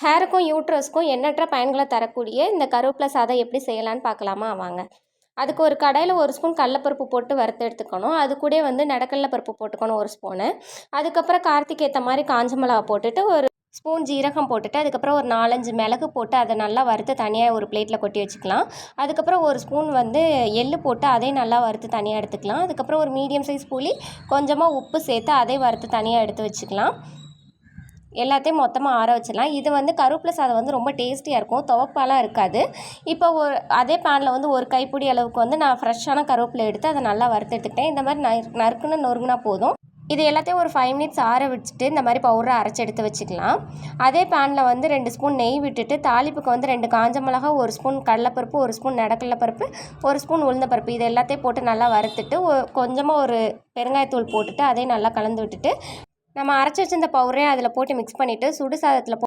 ஹேருக்கும் யூட்ரஸ்க்கும் எண்ணற்ற பயன்களை தரக்கூடிய இந்த கருவேப்பிலை சாதம் எப்படி செய்யலான்னு பார்க்கலாமா வாங்க. அதுக்கு ஒரு கடாயில் 1 ஸ்பூன் கடலப்பருப்பு போட்டு வறுத்து எடுத்துக்கணும். அது கூட நடக்கடலை பருப்பு போட்டுக்கணும் 1 ஸ்பூனு. அதுக்கப்புறம் காரத்துக்கு ஏற்ற மாதிரி காஞ்ச மிளகா போட்டுட்டு ஒரு ஸ்பூன் ஜீரகம் போட்டுட்டு அதுக்கப்புறம் ஒரு 4-5 மிளகு போட்டு அதை நல்லா வறுத்து தனியாக ஒரு பிளேட்டில் கொட்டி வச்சுக்கலாம். அதுக்கப்புறம் 1 ஸ்பூன் எள்ளு போட்டு அதையும் நல்லா வறுத்து தனியாக எடுத்துக்கலாம். அதுக்கப்புறம் ஒரு மீடியம் சைஸ் புளி, கொஞ்சமாக உப்பு சேர்த்து அதையும் வறுத்து தனியாக எடுத்து வச்சுக்கலாம். எல்லாத்தையும் மொத்தமாக ஆற வச்சிடலாம். இது கருவேப்பிலை சாதம் ரொம்ப டேஸ்டியாக இருக்கும், துவப்பாலாம் இருக்காது. இப்போ அதே பேனில் ஒரு கைப்பிடி அளவுக்கு நான் ஃப்ரெஷ்ஷான கருவேப்பிலை எடுத்து அதை நல்லா வறுத்து எடுத்துக்கிட்டேன். இந்த மாதிரி நறுக்குன்னு நொறுங்கினா போதும். இது எல்லாத்தையும் ஒரு 5 மினிட்ஸ் ஆற வச்சுட்டு இந்த மாதிரி பவுடரை அரைச்சி எடுத்து வச்சுக்கலாம். அதே பேனில் 2 ஸ்பூன் நெய் விட்டுட்டு தாளிப்புக்கு 2 காஞ்ச மிளகா, 1 ஸ்பூன் கடலைப்பருப்பு, 1 ஸ்பூன் நடக்கடலை பருப்பு, 1 ஸ்பூன் உளுந்தப்பருப்பு, இது எல்லாத்தையும் போட்டு நல்லா வறுத்துட்டு கொஞ்சமாக ஒரு பெருங்காயத்தூள் போட்டுட்டு அதையும் நல்லா கலந்து விட்டுட்டு நம்ம அரைச்சி வச்சிருந்த பவுடரையும் அதில் போட்டு மிக்ஸ் பண்ணிவிட்டு சுடு சாதத்தில்